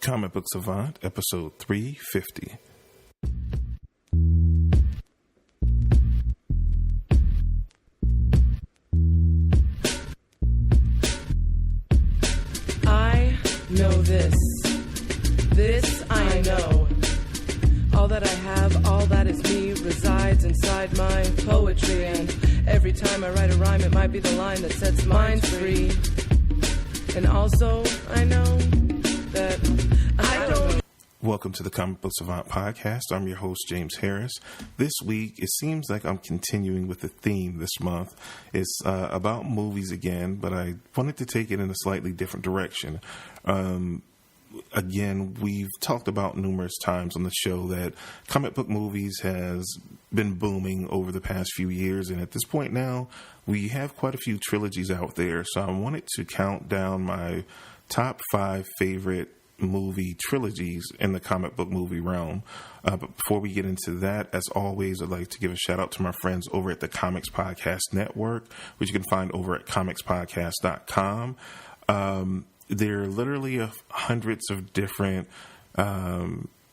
Comic Book Savant, episode 350. I know this. This I know. All that I have, all that is me, resides inside my poetry. And every time I write a rhyme, it might be the line that sets minds free. And also, I know that I don't... Welcome to the Comic Book Savant podcast. I'm your host, James Harris. This week, it seems like I'm continuing with the theme this month. It's about movies again, but I wanted to take it in a slightly different direction. Again, we've talked about numerous times on the show that comic book movies has been booming over the past few years, and at this point now, we have quite a few trilogies out there. So I wanted to count down my top 5 favorite movie trilogies in the comic book movie realm. But before we get into that, as always, I'd like to give a shout out to my friends over at the Comics Podcast Network, which you can find over at comicspodcast.com. There are literally hundreds of different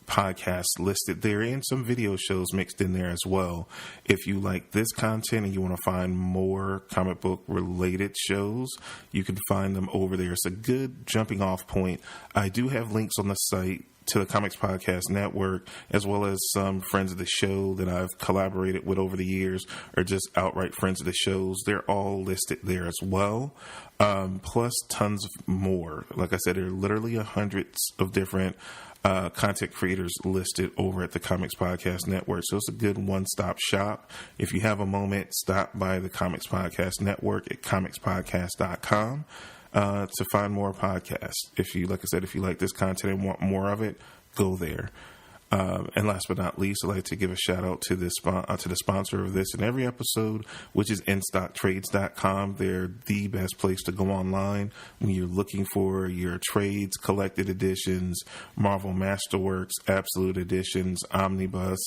podcasts listed there and some video shows mixed in there as well. If you like this content and you want to find more comic book related shows, you can find them over there. It's a good jumping off point. I do have links on the site to the Comics Podcast Network, as well as some friends of the show that I've collaborated with over the years, or just outright friends of the shows. They're all listed there as well, plus tons of more. Like I said, there are literally hundreds of different content creators listed over at the Comics Podcast Network. So it's a good one-stop shop. If you have a moment, stop by the Comics Podcast Network at comicspodcast.com. To find more podcasts. If you like this content and want more of it, go there. And last but not least, I'd like to give a shout out to the sponsor of this and every episode, which is InStockTrades.com. They're the best place to go online when you're looking for your trades, collected editions, Marvel Masterworks, Absolute Editions, Omnibus,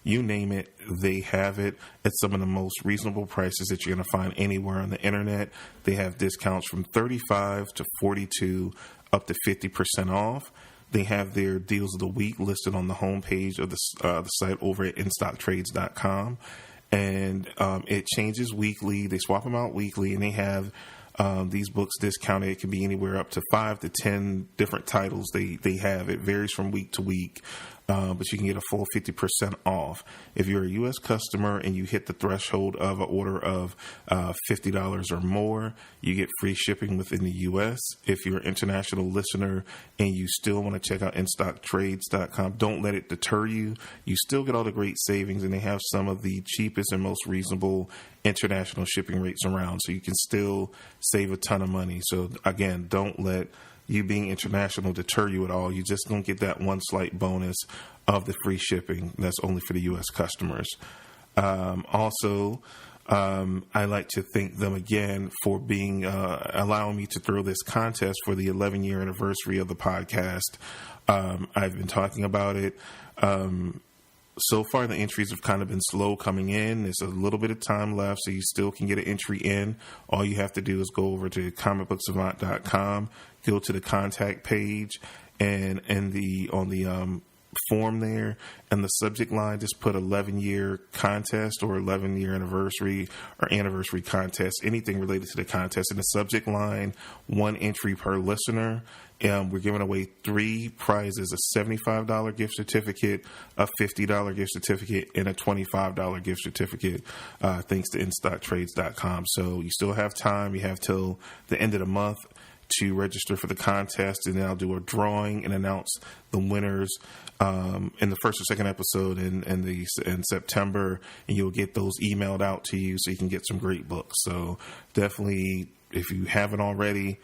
you name it, they have it at some of the most reasonable prices that you're going to find anywhere on the internet. They have discounts from 35 to 42 up to 50% off. They have their deals of the week listed on the homepage of the site over at InStockTrades.com. And it changes weekly. They swap them out weekly, and they have these books discounted. It can be anywhere up to 5 to 10 different titles they have. It varies from week to week. But you can get a full 50% off. If you're a U.S. customer and you hit the threshold of an order of $50 or more, you get free shipping within the U.S. If you're an international listener and you still want to check out InStockTrades.com, don't let it deter you. You still get all the great savings, and they have some of the cheapest and most reasonable international shipping rates around, so you can still save a ton of money. So, again, don't let you being international deter you at all. You just don't get that one slight bonus of the free shipping. That's only for the U.S. customers. Also, I like to thank them again for being allowing me to throw this contest for the 11-year anniversary of the podcast. I've been talking about it. So far, the entries have kind of been slow coming in. There's a little bit of time left, so you still can get an entry in. All you have to do is go over to comicbooksavant.com, go to the contact page, and on the form there, and the subject line, just put 11-year contest or 11-year anniversary or anniversary contest, anything related to the contest. In the subject line, 1 entry per listener. We're giving away 3 prizes: a $75 gift certificate, a $50 gift certificate, and a $25 gift certificate, thanks to InStockTrades.com. So you still have time. You have till the end of the month to register for the contest, and then I'll do a drawing and announce the winners in the first or second episode in September, and you'll get those emailed out to you so you can get some great books. So definitely, if you haven't already,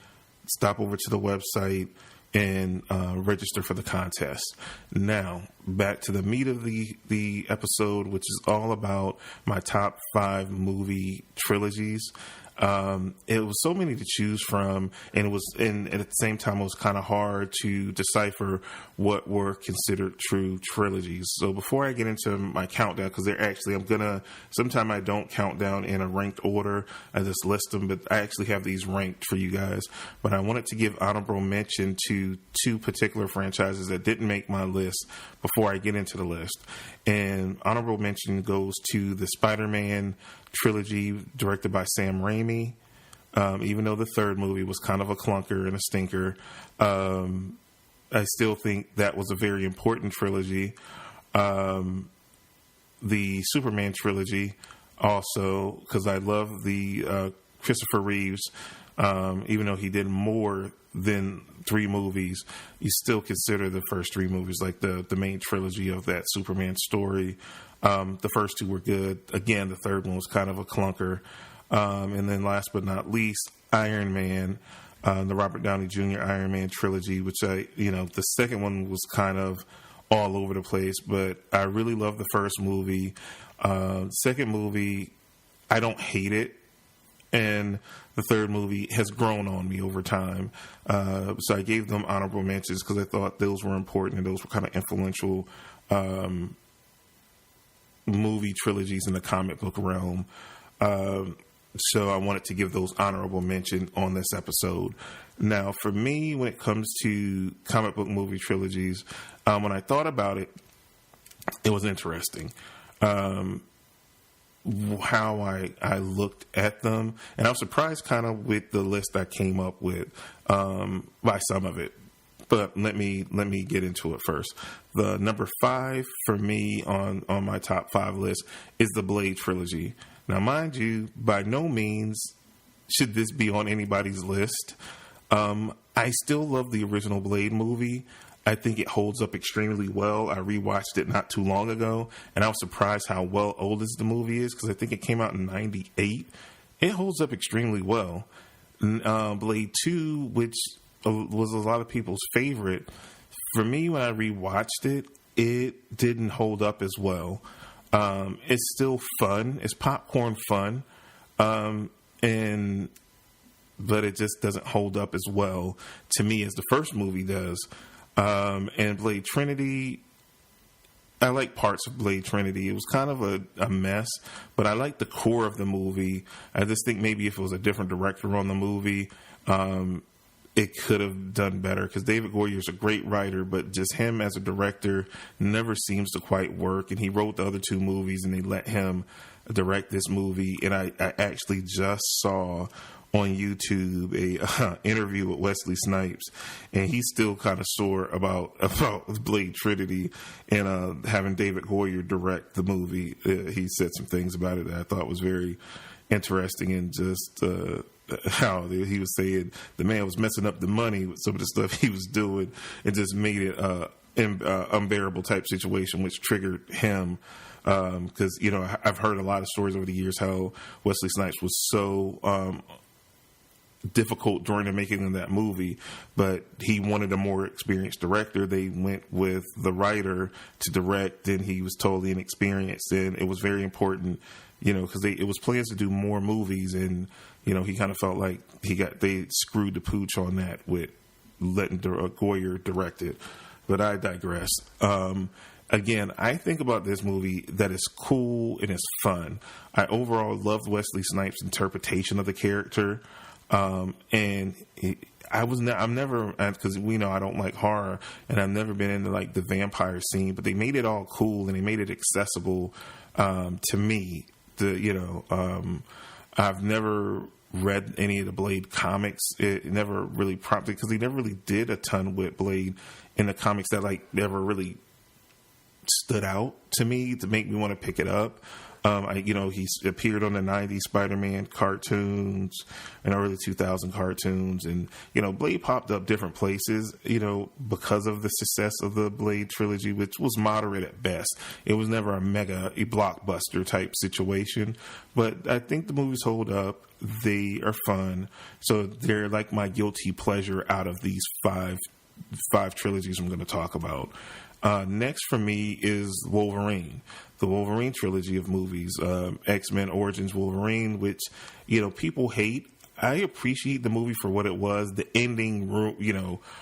stop over to the website and register for the contest. Now, back to the meat of the episode, which is all about my top 5 movie trilogies. It was so many to choose from, and at the same time, it was kind of hard to decipher what were considered true trilogies. So before I get into my countdown, because sometime I don't count down in a ranked order, I just list them, but I actually have these ranked for you guys. But I wanted to give honorable mention to two particular franchises that didn't make my list before I get into the list. And honorable mention goes to the Spider-Man trilogy directed by Sam Raimi. Even though the third movie was kind of a clunker and a stinker, I still think that was a very important trilogy. The Superman trilogy also, because I love the Christopher Reeves, even though he did more than 3 movies, you still consider the first 3 movies like the main trilogy of that Superman story. The first 2 were good. Again, the third one was kind of a clunker. And then last but not least, Iron Man, the Robert Downey Jr. Iron Man trilogy, which the second one was kind of all over the place, but I really love the first movie. Second movie, I don't hate it. And the third movie has grown on me over time. So I gave them honorable mentions because I thought those were important and those were kind of influential movie trilogies in the comic book realm. So I wanted to give those honorable mention on this episode. Now, for me, when it comes to comic book movie trilogies, when I thought about it, it was interesting. How I looked at them, and I was surprised kind of with the list I came up with by some of it. But let me get into it first. The number 5 for me on my top 5 list is the Blade trilogy. Now, mind you, by no means should this be on anybody's list. I still love the original Blade movie. I think it holds up extremely well. I rewatched it not too long ago, and I was surprised how well old the movie is because I think it came out in 98. It holds up extremely well. Blade 2, which was a lot of people's favorite, for me, when I rewatched it, it didn't hold up as well. It's still fun. It's popcorn fun. But it just doesn't hold up as well to me as the first movie does. And Blade Trinity, I like parts of Blade Trinity. It was kind of a mess, but I like the core of the movie. I just think maybe if it was a different director on the movie, it could have done better because David Goyer is a great writer, but just him as a director never seems to quite work. And he wrote the other 2 movies and they let him direct this movie. And I actually just saw on YouTube a interview with Wesley Snipes, and he's still kind of sore about Blade Trinity and having David Goyer direct the movie. He said some things about it that I thought was very interesting, and just how he was saying the man was messing up the money with some of the stuff he was doing and just made it unbearable type situation, which triggered him. Because, I've heard a lot of stories over the years how Wesley Snipes was so difficult during the making of that movie, but he wanted a more experienced director. They went with the writer to direct, and he was totally inexperienced, and it was very important, because it was plans to do more movies, and he kind of felt like they screwed the pooch on that with letting Goyer direct it. But I digress. Again, I think about this movie that is cool and it's fun. I overall loved Wesley Snipes' interpretation of the character. I'm never, because I don't like horror, and I've never been into like the vampire scene, but they made it all cool and they made it accessible to me. I've never read any of the Blade comics. It never really prompted, because he never really did a ton with Blade in the comics that never really stood out to me to make me want to pick it up. He appeared on the 90s Spider-Man cartoons and early 2000 cartoons. And, Blade popped up different places, because of the success of the Blade trilogy, which was moderate at best. It was never a blockbuster type situation. But I think the movies hold up. They are fun. So they're like my guilty pleasure out of these five trilogies I'm going to talk about. Next for me is Wolverine, the Wolverine trilogy of movies, X-Men Origins Wolverine, which, people hate. I appreciate the movie for what it was. The ending,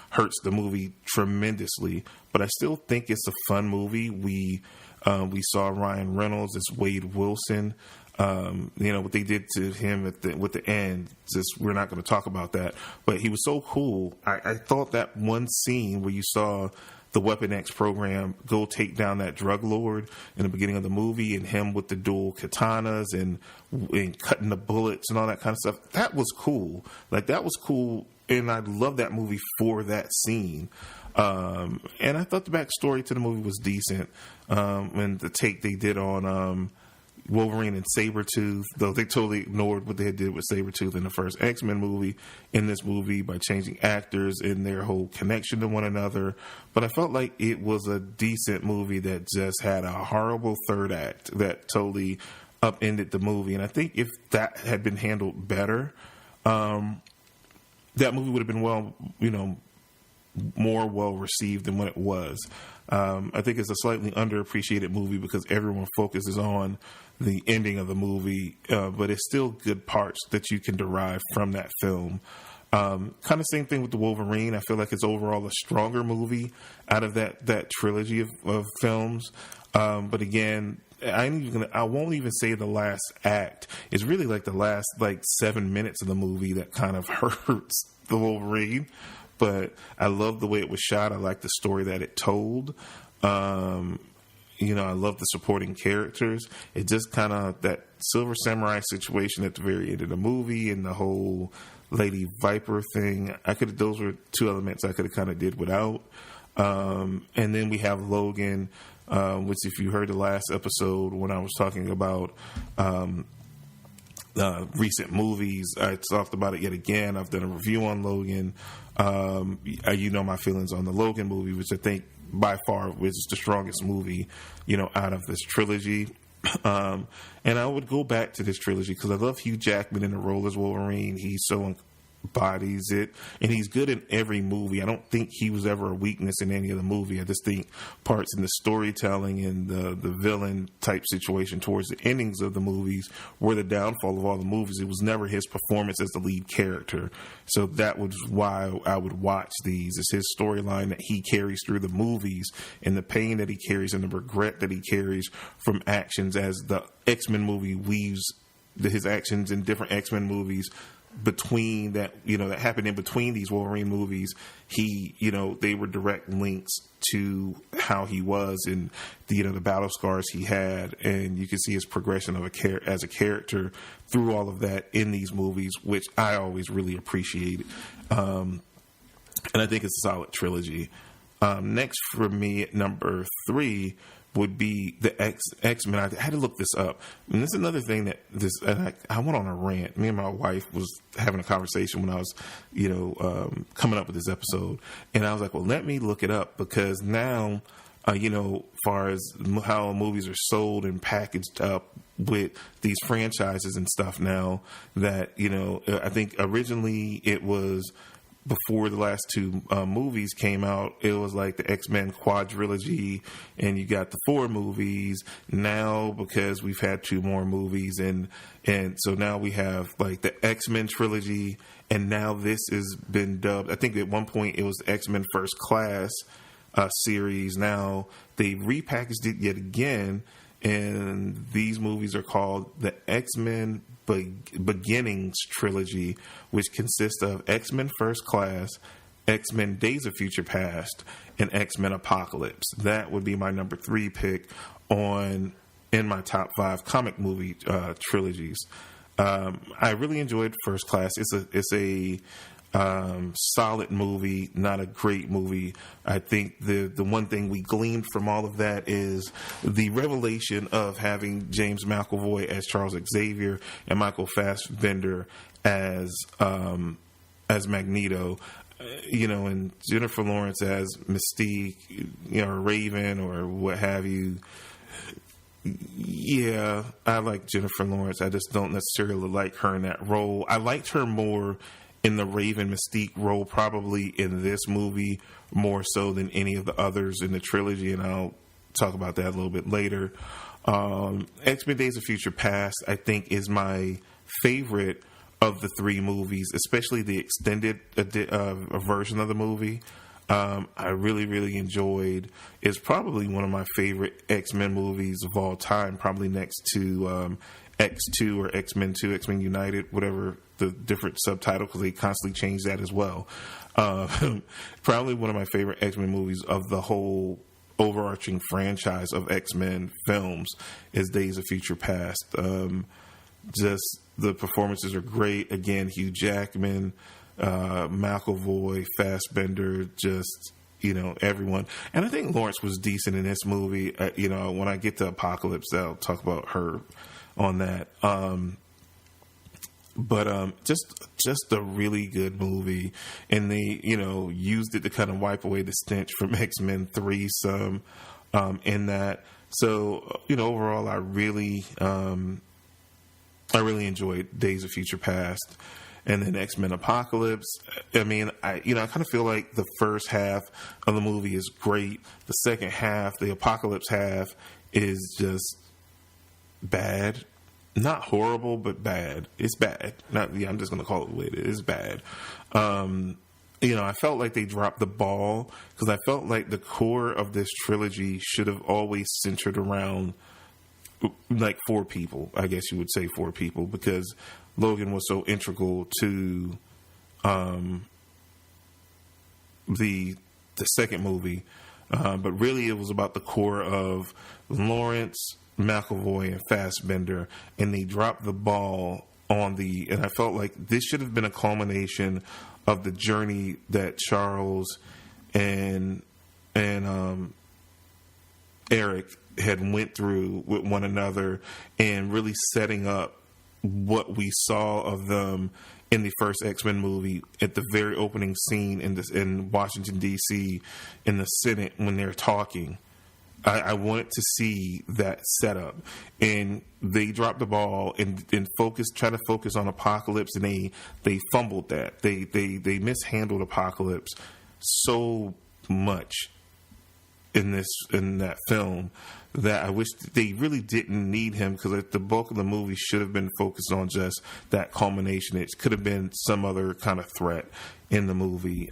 hurts the movie tremendously, but I still think it's a fun movie. We saw Ryan Reynolds as Wade Wilson. What they did to him with the end, just we're not going to talk about that. But he was so cool. I thought that one scene where you saw the Weapon X program go take down that drug lord in the beginning of the movie, and him with the dual katanas and cutting the bullets and all that kind of stuff, that was cool. Like, that was cool, and I love that movie for that scene. And I thought the backstory to the movie was decent. And the take they did on Wolverine and Sabretooth, though they totally ignored what they did with Sabretooth in the first X-Men movie, in this movie by changing actors and their whole connection to one another. But I felt like it was a decent movie that just had a horrible third act that totally upended the movie. And I think if that had been handled better, that movie would have been more well received than what it was. I think it's a slightly underappreciated movie because everyone focuses on the ending of the movie, but it's still good parts that you can derive from that film. Kind of same thing with the Wolverine. I feel like it's overall a stronger movie out of that trilogy of films. But again, I won't even say the last act. It's really like the last 7 minutes of the movie that kind of hurts the Wolverine. But I love the way it was shot. I like the story that it told. I love the supporting characters. It just kind of, that Silver Samurai situation at the very end of the movie and the whole Lady Viper thing, those were two elements I could have kind of did without. And then we have Logan, which, if you heard the last episode when I was talking about recent movies, I talked about it yet again. I've done a review on Logan. My feelings on the Logan movie, which I think by far was the strongest movie, out of this trilogy. And I would go back to this trilogy because I love Hugh Jackman in the role as Wolverine. He so embodies it, and he's good in every movie. I don't think he was ever a weakness in any of the movie. I just think parts in the storytelling and the villain type situation towards the endings of the movies were the downfall of all the movies. It was never his performance as the lead character. So that was why I would watch these. It's his storyline that he carries through the movies, and the pain that he carries and the regret that he carries from actions as the X-Men movie weaves his actions in different X-Men movies between that happened in between these Wolverine movies. They were direct links to how he was and the battle scars he had, and you can see his progression as a character through all of that in these movies, which I always really appreciated. And I think it's a solid trilogy. Next for me at number 3 would be the X-Men. I had to look this up. And this is another thing I went on a rant. Me and my wife was having a conversation when I was, coming up with this episode. And I was like, well, let me look it up, because now, far as how movies are sold and packaged up with these franchises and stuff now, that, I think originally it was, before the last two movies came out, it was like the X-Men quadrilogy, and you got the 4 movies. Now, because we've had 2 more movies, and so now we have like the X-Men trilogy, and now this has been dubbed, I think at one point it was the X-Men First Class series. Now they repackaged it yet again, and these movies are called the X-Men Beginnings trilogy, which consists of X-Men First Class, X-Men Days of Future Past, and X-Men Apocalypse. That would be my number 3 pick in my top 5 comic movie trilogies. I really enjoyed First Class. It's a solid movie, not a great movie. I think the one thing we gleaned from all of that is the revelation of having James McAvoy as Charles Xavier and Michael Fassbender as Magneto, and Jennifer Lawrence as Mystique, or Raven, or what have you. Yeah, I like Jennifer Lawrence. I just don't necessarily like her in that role. I liked her more in the Raven Mystique role, probably in this movie more so than any of the others in the trilogy, and I'll talk about that a little bit later. X-Men Days of Future Past, I think, is my favorite of the three movies, especially the extended version of the movie. I really, really enjoyed. It's probably one of my favorite X-Men movies of all time, probably next to X2 or X-Men 2, X-Men United, whatever the different subtitle, because they constantly change that as well. Probably one of my favorite X-Men movies of the whole overarching franchise of X-Men films is Days of Future Past. Just the performances are great. Again, Hugh Jackman, McAvoy, Fassbender, just, everyone. And I think Lawrence was decent in this movie. When I get to Apocalypse, I'll talk about her on that. But just a really good movie, and they used it to kind of wipe away the stench from X-Men 3 some in that. So overall, I really enjoyed Days of Future Past. And then X-Men Apocalypse. I mean, I kind of feel like the first half of the movie is great. The second half, the Apocalypse half, is just bad. Not horrible, but bad. It's bad. I'm just going to call it what it is. It's bad. I felt like they dropped the ball because I felt like the core of this trilogy should have always centered around like four people. I guess you would say four people, because Logan was so integral to the second movie. But really it was about the core of Lawrence, McAvoy, and Fassbender, and they dropped the ball and I felt like this should have been a culmination of the journey that Charles and Eric had went through with one another, and really setting up what we saw of them in the first X-Men movie at the very opening scene in Washington, D.C. in the Senate when they're talking. I wanted to see that setup, and they dropped the ball and tried to focus on Apocalypse, and they fumbled that. They mishandled Apocalypse so much in that film that I wish they really didn't need him, because the bulk of the movie should have been focused on just that culmination. It could have been some other kind of threat in the movie.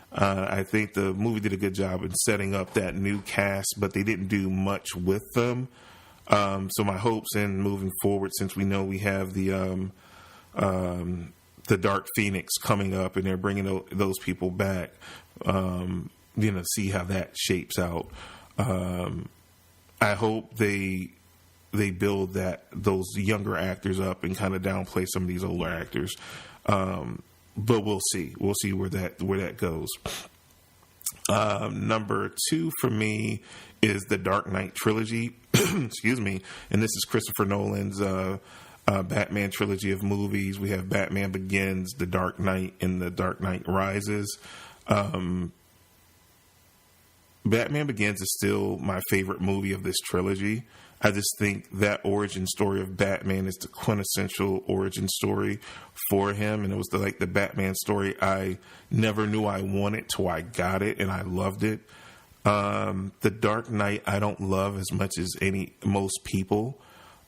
I think the movie did a good job in setting up that new cast, but they didn't do much with them. So my hopes in moving forward, since we know we have the Dark Phoenix coming up and they're bringing those people back, see how that shapes out. I hope they build those younger actors up and kind of downplay some of these older actors. But we'll see. We'll see where that goes. Number 2 for me is the Dark Knight trilogy. Excuse me. And this is Christopher Nolan's Batman trilogy of movies. We have Batman Begins, The Dark Knight, and The Dark Knight Rises. Batman Begins is still my favorite movie of this trilogy. I just think that origin story of Batman is the quintessential origin story for him. And it was the Batman story I never knew I wanted till I got it, and I loved it. The Dark Knight I don't love as much as most people.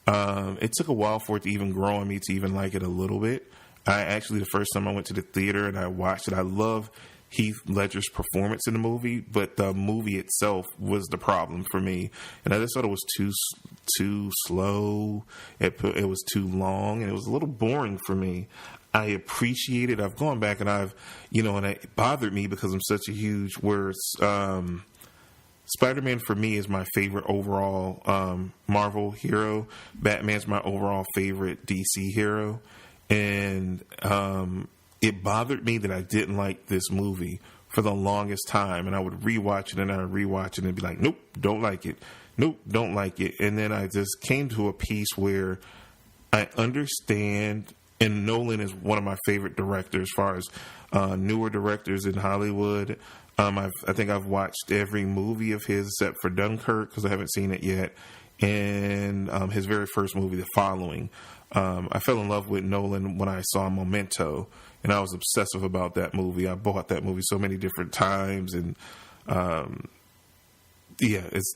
It took a while for it to even grow on me to even like it a little bit. The first time I went to the theater and I watched it, I love Heath Ledger's performance in the movie, but the movie itself was the problem for me. And I just thought it was too slow. It was too long, and it was a little boring for me. I appreciate it. I've gone back and and it bothered me because I'm such a huge Spider-Man for me is my favorite overall Marvel hero. Batman's my overall favorite DC hero. And it bothered me that I didn't like this movie for the longest time. And I would rewatch it and I would rewatch it and be like, nope, don't like it. Nope, don't like it. And then I just came to a piece where I understand, and Nolan is one of my favorite directors as far as newer directors in Hollywood. I think I've watched every movie of his except for Dunkirk because I haven't seen it yet. and his very first movie, The Following. I fell in love with Nolan when I saw Memento, and I was obsessive about that movie. I bought that movie so many different times, and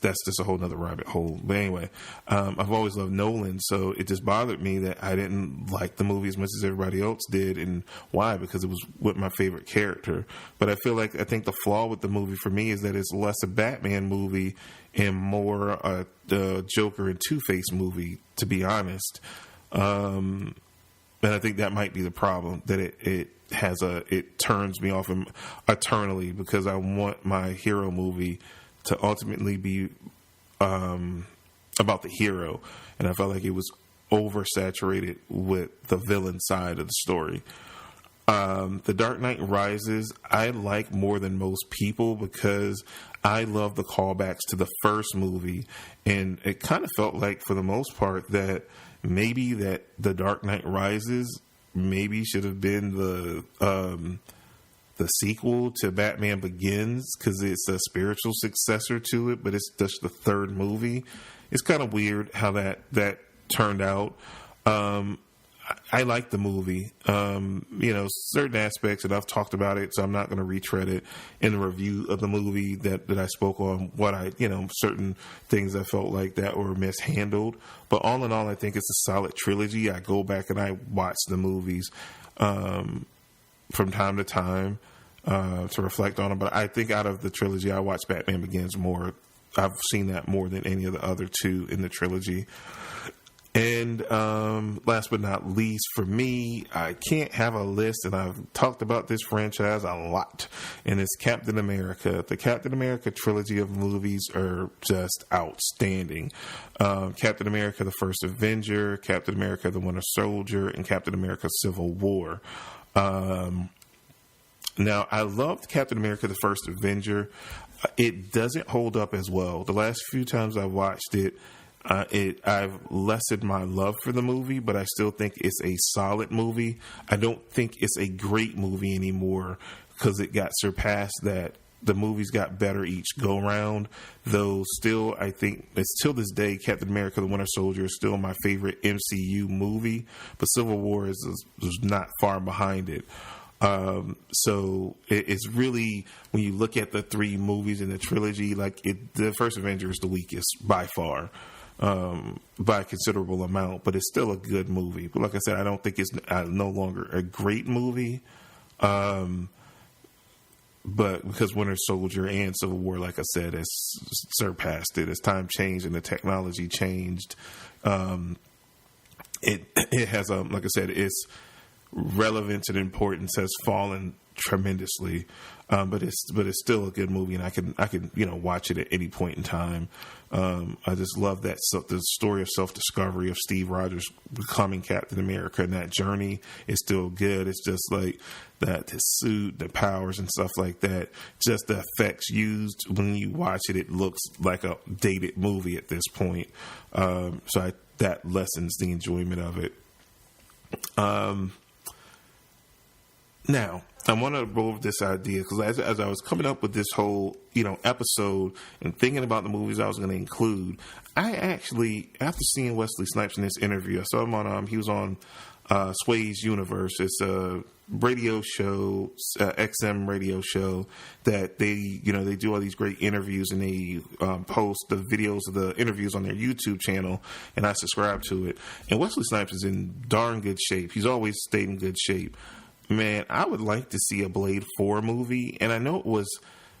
that's just a whole nother rabbit hole. But anyway, I've always loved Nolan, so it just bothered me that I didn't like the movie as much as everybody else did. And why? Because it was with my favorite character. But I think the flaw with the movie for me is that it's less a Batman movie and more a Joker and Two-Face movie, to be honest. And I think that might be the problem, that it turns me off eternally, because I want my hero movie to ultimately be about the hero, and I felt like it was oversaturated with the villain side of the story. The Dark Knight Rises I like more than most people, because I love the callbacks to the first movie, and it kind of felt like, for the most part, that maybe that The Dark Knight Rises maybe should have been the sequel to Batman Begins, because it's a spiritual successor to it, but it's just the third movie. It's kind of weird how that turned out. I like the movie. Certain aspects, and I've talked about it, so I'm not going to retread it in the review of the movie that I spoke on, certain things I felt like that were mishandled. But all in all, I think it's a solid trilogy. I go back and I watch the movies from time to time to reflect on them. But I think out of the trilogy, I watch Batman Begins more. I've seen that more than any of the other two in the trilogy. And last but not least, for me, I can't have a list, and I've talked about this franchise a lot, and it's Captain America. The Captain America trilogy of movies are just outstanding. Captain America, the First Avenger, Captain America, the Winter Soldier, and Captain America, Civil War. Now, I loved Captain America, the First Avenger. It doesn't hold up as well. The last few times I watched it, I've lessened my love for the movie, but I still think it's a solid movie. I don't think it's a great movie anymore, because it got surpassed that. The movies got better each go round, though still, I think, it's till this day, Captain America, the Winter Soldier is still my favorite MCU movie, but Civil War is not far behind it. So it's really, when you look at the three movies in the trilogy, the First Avenger is the weakest by far. By a considerable amount, but it's still a good movie. But like I said, I don't think it's no longer a great movie. But because Winter Soldier and Civil War, like I said, has surpassed it as time changed and the technology changed. It has like I said, its relevance and importance has fallen tremendously. But it's still a good movie, and I can watch it at any point in time. I just love the story of self-discovery of Steve Rogers becoming Captain America, and that journey is still good. It's just like that, his suit, the powers and stuff like that. Just the effects used when you watch it, it looks like a dated movie at this point. That lessens the enjoyment of it. Now, I want to go over this idea, because as I was coming up with this whole, episode and thinking about the movies I was going to include, I actually, after seeing Wesley Snipes in this interview, I saw him he was on Sway's Universe. It's a radio show, XM radio show that they do all these great interviews, and they post the videos of the interviews on their YouTube channel, and I subscribe to it. And Wesley Snipes is in darn good shape. He's always stayed in good shape. Man, I would like to see a Blade 4 movie, and I know it was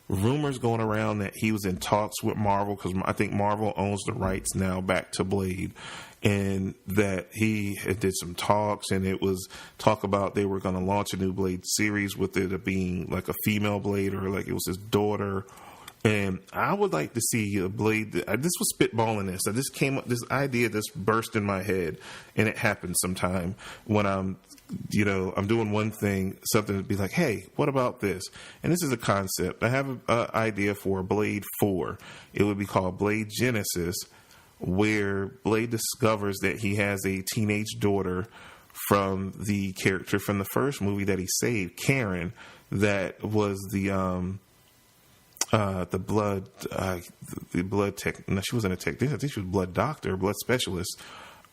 rumors going around that he was in talks with Marvel, because I think Marvel owns the rights now back to Blade, and that he did some talks, and it was talk about they were going to launch a new Blade series with it being like a female Blade, or like it was his daughter. And I would like to see a Blade. This was spitballing this. This idea just burst in my head, and it happens sometime when I'm doing one thing, something to be like, hey, what about this? And this is a concept. I have an idea for Blade 4. It would be called Blade Genesis, where Blade discovers that he has a teenage daughter from the character from the first movie that he saved, Karen, that was the the blood tech. No, she wasn't a tech. I think she was blood doctor, blood specialist.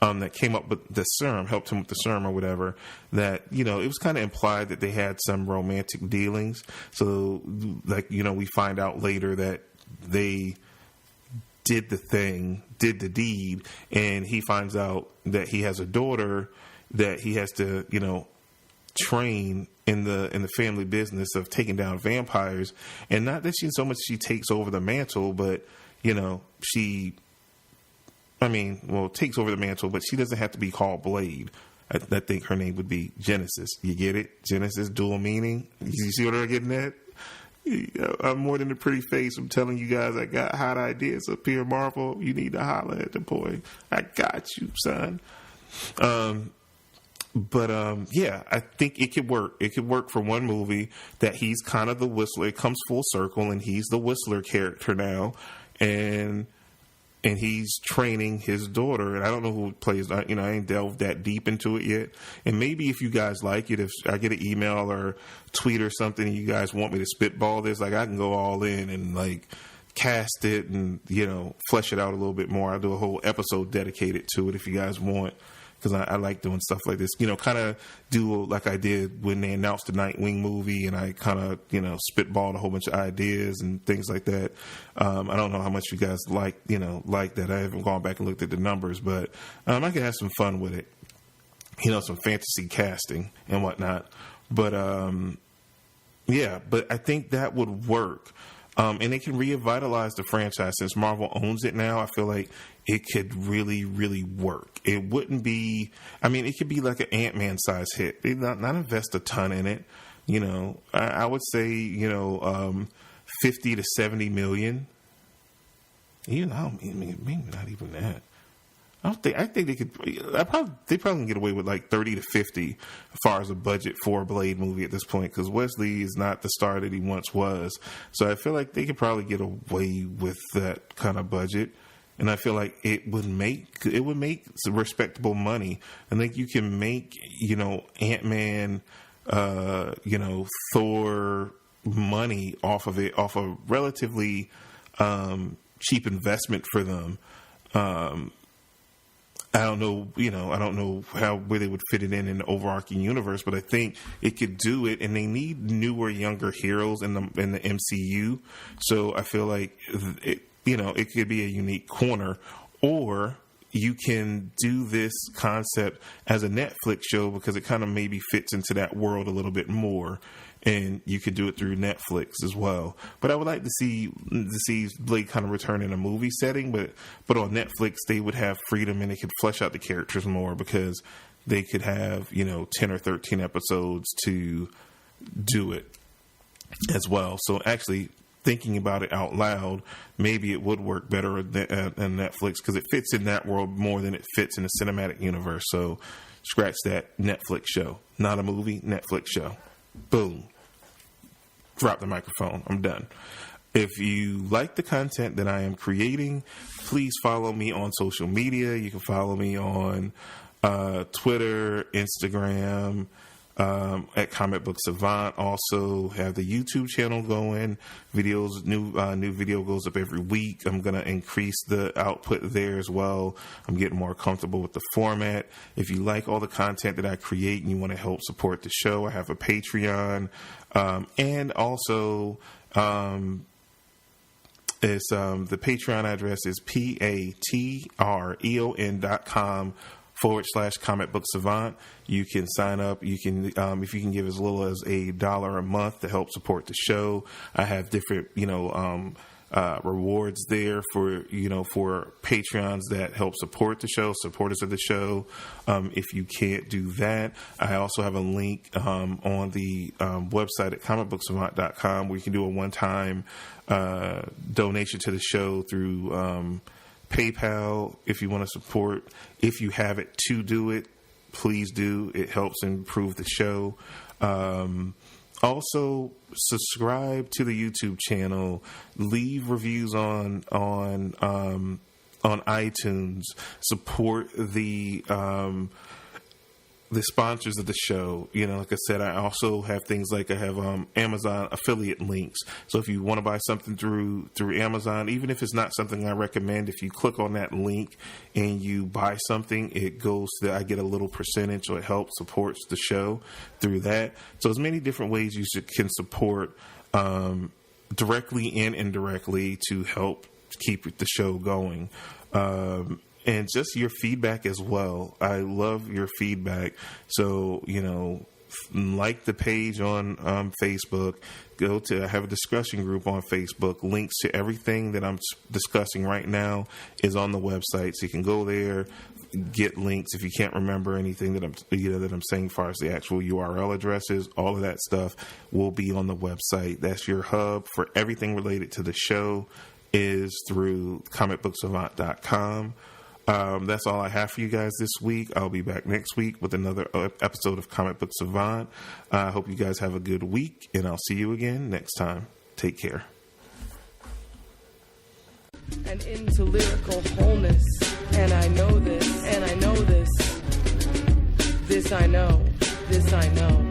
That came up with the serum, helped him with the serum or whatever. That, you know, it was kind of implied that they had some romantic dealings. So, like, you know, we find out later that they did the thing, did the deed, and he finds out that he has a daughter that he has to, you know, train in the family business of taking down vampires. And not that she takes over the mantle, but, you know, takes over the mantle, but she doesn't have to be called Blade. I think her name would be Genesis. You get it? Genesis, dual meaning. You see what I'm getting at? I'm more than a pretty face. I'm telling you guys, I got hot ideas up here, Marvel. You need to holler at the boy. I got you, son. Yeah, I think it could work. It could work for one movie that he's kind of the Whistler. It comes full circle, and he's the Whistler character now, and he's training his daughter. And I don't know who plays. You know, I ain't delved that deep into it yet. And maybe if you guys like it, if I get an email or tweet or something, and you guys want me to spitball this, like I can go all in and like cast it and, you know, flesh it out a little bit more. I'll do a whole episode dedicated to it if you guys want. Because I like doing stuff like this, you know, kind of do like I did when they announced the Nightwing movie, and I kind of, you know, spitballed a whole bunch of ideas and things like that. I don't know how much you guys like that. I haven't gone back and looked at the numbers, but I can have some fun with it, you know, some fantasy casting and whatnot. But yeah, but I think that would work. And they can revitalize the franchise. Since Marvel owns it now, I feel like it could really, really work. It wouldn't be, I mean, it could be like an Ant-Man size hit. They not invest a ton in it. You know, I would say, you know, 50 to 70 million. You know, maybe not even that. I think they could. They probably can get away with like 30 to 50 as far as a budget for a Blade movie at this point, because Wesley is not the star that he once was. So I feel like they could probably get away with that kind of budget, and I feel like it would make some respectable money. I think you can make, you know, Ant-Man, you know, Thor money off of it, off a relatively cheap investment for them. I don't know, you know, I don't know where they would fit it in the overarching universe, but I think it could do it, and they need newer, younger heroes in the MCU. So I feel like it, you know, it could be a unique corner, or you can do this concept as a Netflix show because it kind of maybe fits into that world a little bit more. And you could do it through Netflix as well. But I would like to see Blade kind of return in a movie setting, but on Netflix they would have freedom and they could flesh out the characters more, because they could have, you know, 10 or 13 episodes to do it as well. So actually thinking about it out loud, maybe it would work better on Netflix, because it fits in that world more than it fits in the cinematic universe. So scratch that, Netflix show. Not a movie, Netflix show. Boom. Drop the microphone. I'm done. If you like the content that I am creating, please follow me on social media. You can follow me on Twitter, Instagram, at Comic Book Savant. Also have the YouTube channel going. Videos, new video goes up every week. I'm going to increase the output there as well. I'm getting more comfortable with the format. If you like all the content that I create and you want to help support the show, I have a Patreon. And also, it's the Patreon address is patreon.com/Comic Book Savant. You can sign up. You can, if you can give as little as $1 a month to help support the show. I have different, you know, rewards there for, you know, for Patreons that help support the show, supporters of the show. If you can't do that, I also have a link on the website at comicbooksavant.com where you can do a one-time donation to the show through PayPal if you want to support. If you have it to do it, please do. It helps improve the show. Also, subscribe to the YouTube channel. Leave reviews on iTunes. Support the the sponsors of the show. You know, like I said, I also have things like I have Amazon affiliate links. So if you want to buy something through Amazon, even if it's not something I recommend, if you click on that link and you buy something, it goes to, I get a little percentage, so it helps supports the show through that. So there's many different ways you can support directly and indirectly to help keep the show going. And just your feedback as well. I love your feedback. So, you know, like the page on Facebook. I have a discussion group on Facebook. Links to everything that I'm discussing right now is on the website. So you can go there, get links. If you can't remember anything that I'm saying as far as the actual URL addresses, all of that stuff will be on the website. That's your hub for everything related to the show, is through comicbooksavant.com. That's all I have for you guys this week. I'll be back next week with another episode of Comic Book Savant. I hope you guys have a good week, and I'll see you again next time. Take care. And into lyrical wholeness. And I know this, and I know this. This I know, this I know.